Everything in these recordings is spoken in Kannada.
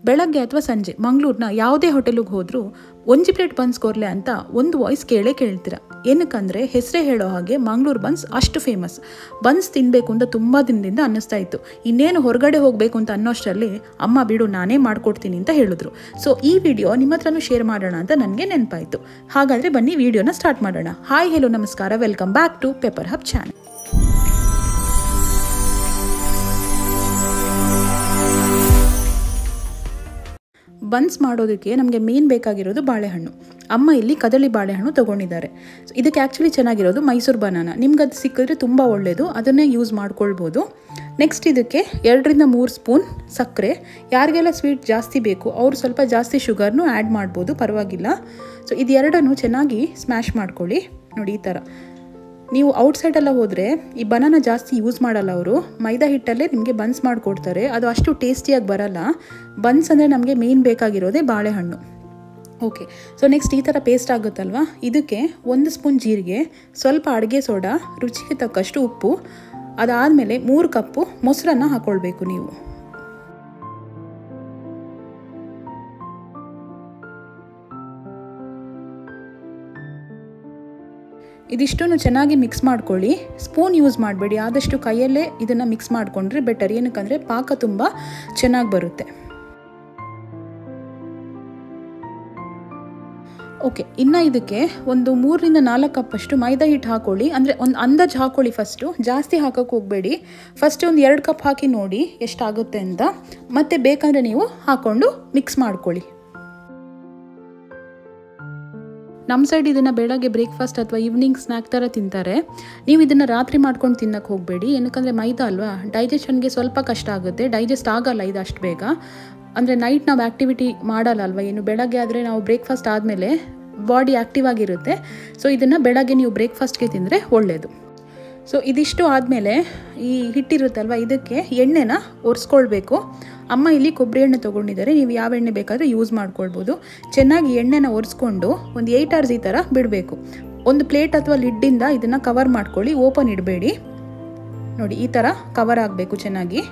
ಬೆಳಗ್ಗೆ ಅಥವಾ ಸಂಜೆ ಮಂಗಳೂರಿನ ಯಾವುದೇ ಹೋಟೆಲಿಗೆ ಹೋದರೂ ಒಂಜಿ ಪ್ಲೇಟ್ ಬನ್ಸ್ ಕೊರ್ಲೆ ಅಂತ ಒಂದು ವಾಯ್ಸ್ ಕೇಳ್ತೀರ. ಏನಕ್ಕಂದರೆ ಹೆಸರೇ ಹೇಳೋ ಹಾಗೆ ಮಂಗಳೂರು ಬನ್ಸ್ ಅಷ್ಟು ಫೇಮಸ್. ಬನ್ಸ್ ತಿನ್ನಬೇಕು ಅಂತ ತುಂಬ ದಿನದಿಂದ ಅನ್ನಿಸ್ತಾ ಇತ್ತು. ಇನ್ನೇನು ಹೊರಗಡೆ ಹೋಗಬೇಕು ಅಂತ ಅನ್ನೋಷ್ಟರಲ್ಲಿ ಅಮ್ಮ ಬಿಡು ನಾನೇ ಮಾಡಿಕೊಡ್ತೀನಿ ಅಂತ ಹೇಳಿದ್ರು. ಸೊ ಈ ವಿಡಿಯೋ ನಿಮ್ಮ ಹತ್ರನೂ ಶೇರ್ ಮಾಡೋಣ ಅಂತ ನನಗೆ ನೆನಪಾಯಿತು. ಹಾಗಾದರೆ ಬನ್ನಿ ವಿಡಿಯೋನ ಸ್ಟಾರ್ಟ್ ಮಾಡೋಣ. ಹಾಯ್ ಹೆಲೋ ನಮಸ್ಕಾರ, welcome back to pepper hub channel. Buns ಮಾಡೋದಕ್ಕೆ ನಮಗೆ ಮೇನ್ ಬೇಕಾಗಿರೋದು ಬಾಳೆಹಣ್ಣು. ಅಮ್ಮ ಇಲ್ಲಿ ಕದಳಿ ಬಾಳೆಹಣ್ಣು ತೊಗೊಂಡಿದ್ದಾರೆ. ಇದಕ್ಕೆ ಆ್ಯಕ್ಚುಲಿ ಚೆನ್ನಾಗಿರೋದು ಮೈಸೂರು ಬನಾನ. ನಿಮ್ಗೆ ಅದು ಸಿಕ್ಕಿದ್ರೆ ತುಂಬ ಒಳ್ಳೆಯದು, ಅದನ್ನೇ ಯೂಸ್ ಮಾಡ್ಕೊಳ್ಬೋದು. ನೆಕ್ಸ್ಟ್ ಇದಕ್ಕೆ 2-3 ಸ್ಪೂನ್ ಸಕ್ಕರೆ. ಯಾರಿಗೆಲ್ಲ ಸ್ವೀಟ್ ಜಾಸ್ತಿ ಬೇಕು ಅವರು ಸ್ವಲ್ಪ ಜಾಸ್ತಿ ಶುಗರ್ನು ಆ್ಯಡ್ ಮಾಡ್ಬೋದು, ಪರವಾಗಿಲ್ಲ. ಸೊ ಇದೆರಡನ್ನು ಚೆನ್ನಾಗಿ ಸ್ಮ್ಯಾಶ್ ಮಾಡ್ಕೊಳ್ಳಿ. ನೋಡಿ ಈ ಥರ. ನೀವು ಔಟ್ಸೈಡೆಲ್ಲ ಹೋದರೆ ಈ ಬನಾನ ಜಾಸ್ತಿ ಯೂಸ್ ಮಾಡಲ್ಲ ಅವರು, ಮೈದಾ ಹಿಟ್ಟಲ್ಲೇ ನಿಮಗೆ ಬನ್ಸ್ ಮಾಡಿಕೊಡ್ತಾರೆ. ಅದು ಅಷ್ಟು ಟೇಸ್ಟಿಯಾಗಿ ಬರಲ್ಲ. ಬನ್ಸ್ ಅಂದರೆ ನಮಗೆ ಮೇನ್ ಬೇಕಾಗಿರೋದೇ ಬಾಳೆಹಣ್ಣು. ಓಕೆ, ಸೊ ನೆಕ್ಸ್ಟ್ ಈ ಥರ ಪೇಸ್ಟ್ ಆಗುತ್ತಲ್ವ, ಇದಕ್ಕೆ 1 ಸ್ಪೂನ್ ಜೀರಿಗೆ, ಸ್ವಲ್ಪ ಅಡುಗೆ ಸೋಡಾ, ರುಚಿಗೆ ತಕ್ಕಷ್ಟು ಉಪ್ಪು, ಅದಾದಮೇಲೆ 3 ಕಪ್ಪು ಮೊಸರನ್ನು ಹಾಕ್ಕೊಳ್ಬೇಕು ನೀವು. ಇದಿಷ್ಟನ್ನು ಚೆನ್ನಾಗಿ ಮಿಕ್ಸ್ ಮಾಡ್ಕೊಳ್ಳಿ. ಸ್ಪೂನ್ ಯೂಸ್ ಮಾಡಬೇಡಿ, ಆದಷ್ಟು ಕೈಯಲ್ಲೇ ಇದನ್ನು ಮಿಕ್ಸ್ ಮಾಡಿಕೊಂಡ್ರೆ ಬೆಟರ್. ಏನಕ್ಕಂದರೆ ಪಾಕ ತುಂಬ ಚೆನ್ನಾಗಿ ಬರುತ್ತೆ. ಓಕೆ, ಇನ್ನು ಇದಕ್ಕೆ ಒಂದು 3-4 ಕಪ್ಪಷ್ಟು ಮೈದಾ ಹಿಟ್ಟು ಹಾಕ್ಕೊಳ್ಳಿ. ಅಂದರೆ ಒಂದು ಅಂದಾಜು ಹಾಕ್ಕೊಳ್ಳಿ. ಫಸ್ಟು ಜಾಸ್ತಿ ಹಾಕೋಕ್ಕೆ ಹೋಗಬೇಡಿ. ಫಸ್ಟ್ ಒಂದು 2 ಕಪ್ ಹಾಕಿ ನೋಡಿ ಎಷ್ಟಾಗುತ್ತೆ ಅಂತ. ಮತ್ತೆ ಬೇಕಂದರೆ ನೀವು ಹಾಕ್ಕೊಂಡು ಮಿಕ್ಸ್ ಮಾಡ್ಕೊಳ್ಳಿ. ನಮ್ಮ ಸೈಡ್ ಇದನ್ನು ಬೆಳಗ್ಗೆ ಬ್ರೇಕ್ಫಾಸ್ಟ್ ಅಥವಾ ಈವ್ನಿಂಗ್ ಸ್ನ್ಯಾಕ್ ಥರ ತಿಂತಾರೆ. ನೀವು ಇದನ್ನು ರಾತ್ರಿ ಮಾಡ್ಕೊಂಡು ತಿನ್ನೋಕ್ಕೆ ಹೋಗಬೇಡಿ. ಏನಕ್ಕಂದರೆ ಮೈದಾ ಅಲ್ವಾ, ಡೈಜೆಷನ್ಗೆ ಸ್ವಲ್ಪ ಕಷ್ಟ ಆಗುತ್ತೆ, ಡೈಜೆಸ್ಟ್ ಆಗಲ್ಲ ಇದು ಅಷ್ಟು ಬೇಗ. ಅಂದರೆ ನೈಟ್ ನಾವು ಆ್ಯಕ್ಟಿವಿಟಿ ಮಾಡಲ್ಲ ಅಲ್ವಾ, ಏನು ಬೆಳಗ್ಗೆ ಆದರೆ ನಾವು ಬ್ರೇಕ್ಫಾಸ್ಟ್ ಆದಮೇಲೆ ಬಾಡಿ ಆ್ಯಕ್ಟಿವ್ ಆಗಿರುತ್ತೆ. ಸೊ ಇದನ್ನು ಬೆಳಗ್ಗೆ ನೀವು ಬ್ರೇಕ್ಫಾಸ್ಟ್ಗೆ ತಿಂದರೆ ಒಳ್ಳೆಯದು. ಸೊ ಇದಿಷ್ಟು ಆದಮೇಲೆ ಈ ಹಿಟ್ಟಿರುತ್ತಲ್ವ, ಇದಕ್ಕೆ ಎಣ್ಣೆನ ಒರೆಸ್ಕೊಳ್ಬೇಕು. ಅಮ್ಮ ಇಲ್ಲಿ ಕೊಬ್ಬರಿ ಎಣ್ಣೆ ತೊಗೊಂಡಿದ್ದಾರೆ, ನೀವು ಯಾವ ಎಣ್ಣೆ ಬೇಕಾದರೂ ಯೂಸ್ ಮಾಡ್ಕೊಳ್ಬೋದು. ಚೆನ್ನಾಗಿ ಎಣ್ಣೆನ ಒರೆಸ್ಕೊಂಡು ಒಂದು 8 hours ಈ ಥರ ಬಿಡಬೇಕು. ಒಂದು ಪ್ಲೇಟ್ ಅಥವಾ ಲಿಡ್ಡಿಂದ ಇದನ್ನು ಕವರ್ ಮಾಡ್ಕೊಳ್ಳಿ, ಓಪನ್ ಇಡಬೇಡಿ. ನೋಡಿ ಈ ಥರ ಕವರ್ ಆಗಬೇಕು ಚೆನ್ನಾಗಿ.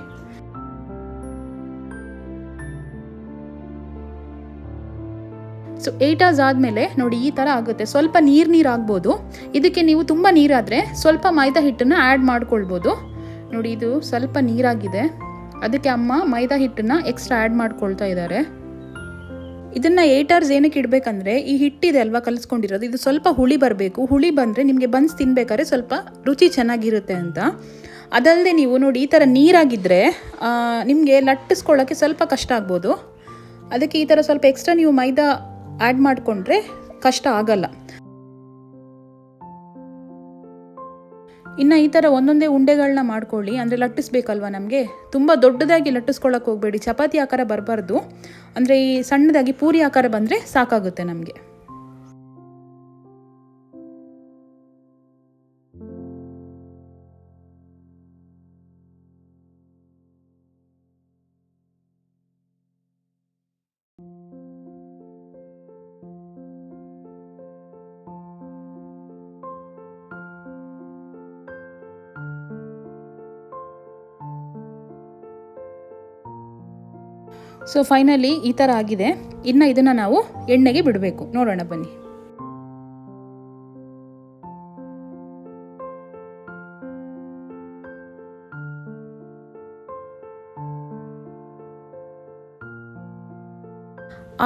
ಸೊ 8 hours ಆದಮೇಲೆ ನೋಡಿ ಈ ಥರ ಆಗುತ್ತೆ. ಸ್ವಲ್ಪ ನೀರು ಆಗ್ಬೋದು. ಇದಕ್ಕೆ ನೀವು ತುಂಬ ನೀರಾದರೆ ಸ್ವಲ್ಪ ಮೈದಾ ಹಿಟ್ಟನ್ನು ಆ್ಯಡ್ ಮಾಡ್ಕೊಳ್ಬೋದು. ನೋಡಿ ಇದು ಸ್ವಲ್ಪ ನೀರಾಗಿದೆ, ಅದಕ್ಕೆ ಅಮ್ಮ ಮೈದಾ ಹಿಟ್ಟನ್ನು ಎಕ್ಸ್ಟ್ರಾ ಆ್ಯಡ್ ಮಾಡ್ಕೊಳ್ತಾ ಇದ್ದಾರೆ. ಇದನ್ನು 8 hours ಏನಕ್ಕೆ ಇಡಬೇಕಂದ್ರೆ ಈ ಹಿಟ್ಟಿದೆ ಅಲ್ವಾ ಕಲಿಸ್ಕೊಂಡಿರೋದು, ಇದು ಸ್ವಲ್ಪ ಹುಳಿ ಬರಬೇಕು. ಹುಳಿ ಬಂದರೆ ನಿಮಗೆ ಬನ್ಸ್ ತಿನ್ನಬೇಕಾದ್ರೆ ಸ್ವಲ್ಪ ರುಚಿ ಚೆನ್ನಾಗಿರುತ್ತೆ ಅಂತ. ಅದಲ್ಲದೆ ನೀವು ನೋಡಿ ಈ ಥರ ನೀರಾಗಿದ್ದರೆ ನಿಮಗೆ ಲಟ್ಟಿಸ್ಕೊಳ್ಳೋಕ್ಕೆ ಸ್ವಲ್ಪ ಕಷ್ಟ ಆಗ್ಬೋದು. ಅದಕ್ಕೆ ಈ ಥರ ಸ್ವಲ್ಪ ಎಕ್ಸ್ಟ್ರಾ ನೀವು ಮೈದಾ ಆ್ಯಡ್ ಮಾಡಿಕೊಂಡ್ರೆ ಕಷ್ಟ ಆಗಲ್ಲ. ಇನ್ನು ಈ ಥರ ಒಂದೊಂದೇ ಉಂಡೆಗಳನ್ನ ಮಾಡ್ಕೊಳ್ಳಿ. ಅಂದರೆ ಲಟ್ಟಿಸ್ಬೇಕಲ್ವ ನಮಗೆ, ತುಂಬ ದೊಡ್ಡದಾಗಿ ಲಟ್ಟಿಸ್ಕೊಳ್ಳೋಕೆ ಹೋಗಬೇಡಿ, ಚಪಾತಿ ಆಕಾರ ಬರಬಾರ್ದು. ಅಂದರೆ ಈ ಸಣ್ಣದಾಗಿ ಪೂರಿ ಆಕಾರ ಬಂದರೆ ಸಾಕಾಗುತ್ತೆ ನಮಗೆ. ಸೊ ಫೈನಲಿ ಈ ಥರ ಆಗಿದೆ. ಇನ್ನು ಇದನ್ನು ನಾವು ಎಣ್ಣೆಗೆ ಬಿಡಬೇಕು. ನೋಡೋಣ ಬನ್ನಿ.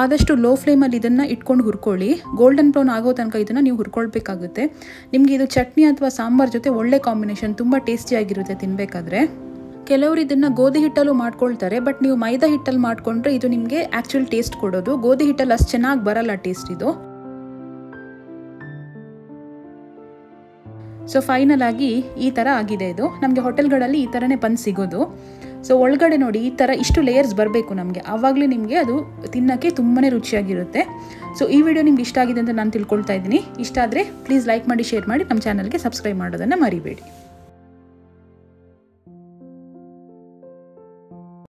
ಆದಷ್ಟು ಲೋ ಫ್ಲೇಮಲ್ಲಿ ಇದನ್ನು ಇಟ್ಕೊಂಡು ಹುರ್ಕೊಳ್ಳಿ. ಗೋಲ್ಡನ್ ಬ್ರೌನ್ ಆಗೋ ತನಕ ಇದನ್ನು ನೀವು ಹುರ್ಕೊಳ್ಬೇಕಾಗುತ್ತೆ. ನಿಮಗೆ ಇದು ಚಟ್ನಿ ಅಥವಾ ಸಾಂಬಾರ್ ಜೊತೆ ಒಳ್ಳೆ ಕಾಂಬಿನೇಷನ್, ತುಂಬ ಟೇಸ್ಟಿಯಾಗಿರುತ್ತೆ ತಿನ್ನಬೇಕಾದ್ರೆ. ಕೆಲವರು ಇದನ್ನು ಗೋಧಿ ಹಿಟ್ಟಲ್ಲೂ ಮಾಡ್ಕೊಳ್ತಾರೆ, ಬಟ್ ನೀವು ಮೈದಾ ಹಿಟ್ಟಲ್ಲಿ ಮಾಡಿಕೊಂಡ್ರೆ ಇದು ನಿಮಗೆ ಆ್ಯಕ್ಚುಲ್ ಟೇಸ್ಟ್ ಕೊಡೋದು. ಗೋಧಿ ಹಿಟ್ಟಲ್ಲಿ ಅಷ್ಟು ಚೆನ್ನಾಗಿ ಬರಲ್ಲ ಟೇಸ್ಟ್ ಇದು. ಸೊ ಫೈನಲ್ ಆಗಿ ಈ ಥರ ಆಗಿದೆ ಇದು. ನಮಗೆ ಹೋಟೆಲ್ಗಳಲ್ಲಿ ಈ ಥರನೇ ಬನ್ಸ್ ಸಿಗೋದು. ಸೊ ಒಳಗಡೆ ನೋಡಿ ಈ ಥರ ಇಷ್ಟು ಲೇಯರ್ಸ್ ಬರಬೇಕು ನಮಗೆ, ಆವಾಗಲೇ ನಿಮಗೆ ಅದು ತಿನ್ನೋಕ್ಕೆ ತುಂಬಾ ರುಚಿಯಾಗಿರುತ್ತೆ. ಸೊ ಈ ವಿಡಿಯೋ ನಿಮ್ಗೆ ಇಷ್ಟ ಆಗಿದೆ ಅಂತ ನಾನು ತಿಳ್ಕೊಳ್ತಾ ಇದ್ದೀನಿ. ಇಷ್ಟ ಆದರೆ ಪ್ಲೀಸ್ ಲೈಕ್ ಮಾಡಿ, ಶೇರ್ ಮಾಡಿ, ನಮ್ಮ ಚಾನಲ್ಗೆ ಸಬ್ಸ್ಕ್ರೈಬ್ ಮಾಡೋದನ್ನು ಮರಿಬೇಡಿ.